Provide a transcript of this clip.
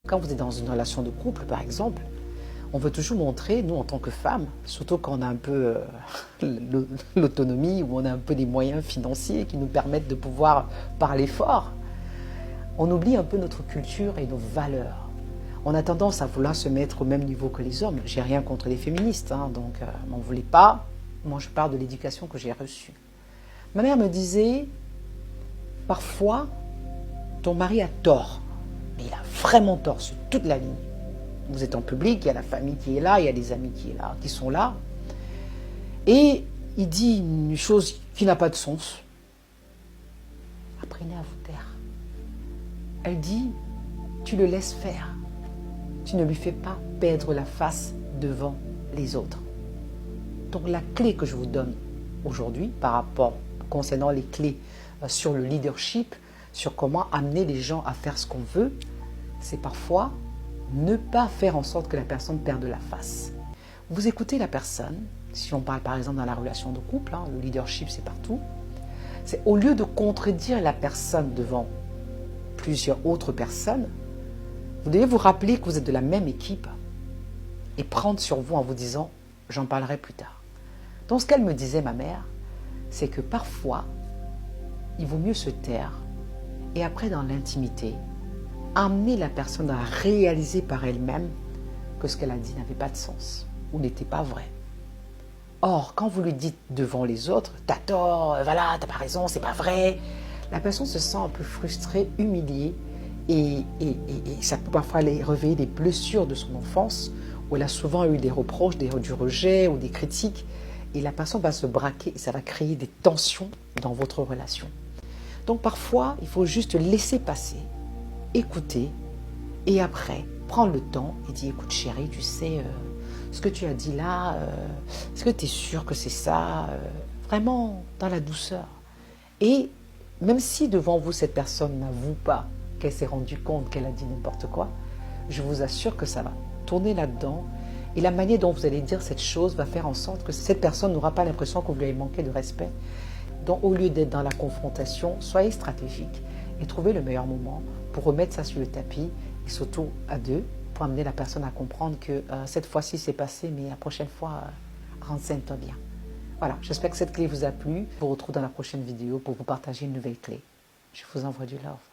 Quand vous êtes dans une relation de couple, par exemple, on veut toujours montrer, nous en tant que femmes, surtout quand on a un peu l'autonomie, ou on a un peu des moyens financiers qui nous permettent de pouvoir parler fort, on oublie un peu notre culture et nos valeurs. On a tendance à vouloir se mettre au même niveau que les hommes. J'ai rien contre les féministes, hein, donc m'en voulez pas. Moi, je parle de l'éducation que j'ai reçue. Ma mère me disait, parfois, ton mari a tort, mais il a vraiment tort sur toute la ligne. Vous êtes en public, il y a la famille qui est là, il y a des amis qui sont là. Et il dit une chose qui n'a pas de sens. Apprenez à vous taire. Elle dit, tu le laisses faire. Tu ne lui fais pas perdre la face devant les autres. Donc la clé que je vous donne aujourd'hui, concernant les clés sur le leadership, sur comment amener les gens à faire ce qu'on veut, c'est parfois ne pas faire en sorte que la personne perde la face. Vous écoutez la personne, si on parle par exemple dans la relation de couple, hein, le leadership c'est partout, c'est au lieu de contredire la personne devant plusieurs autres personnes, vous devez vous rappeler que vous êtes de la même équipe et prendre sur vous en vous disant « j'en parlerai plus tard ». Donc ce qu'elle me disait, ma mère, c'est que parfois, il vaut mieux se taire et après dans l'intimité, amener la personne à réaliser par elle-même que ce qu'elle a dit n'avait pas de sens ou n'était pas vrai. Or, quand vous lui dites devant les autres, t'as tort, voilà, t'as pas raison, c'est pas vrai, la personne se sent un peu frustrée, humiliée et ça peut parfois réveiller des blessures de son enfance où elle a souvent eu des reproches, du rejet ou des critiques et la personne va se braquer et ça va créer des tensions dans votre relation. Donc parfois, il faut juste laisser passer, écouter et après prendre le temps et dire écoute chérie, tu sais ce que tu as dit là, est-ce que tu es sûre que c'est ça, vraiment dans la douceur. Et même si devant vous cette personne n'avoue pas qu'elle s'est rendue compte qu'elle a dit n'importe quoi, je vous assure que ça va tourner là-dedans et la manière dont vous allez dire cette chose va faire en sorte que cette personne n'aura pas l'impression que vous lui avez manqué de respect. Donc au lieu d'être dans la confrontation, soyez stratégique et trouvez le meilleur moment pour remettre ça sur le tapis et surtout à deux pour amener la personne à comprendre que cette fois-ci c'est passé mais la prochaine fois renseigne-toi bien. Voilà, j'espère que cette clé vous a plu. Je vous retrouve dans la prochaine vidéo pour vous partager une nouvelle clé. Je vous envoie du love.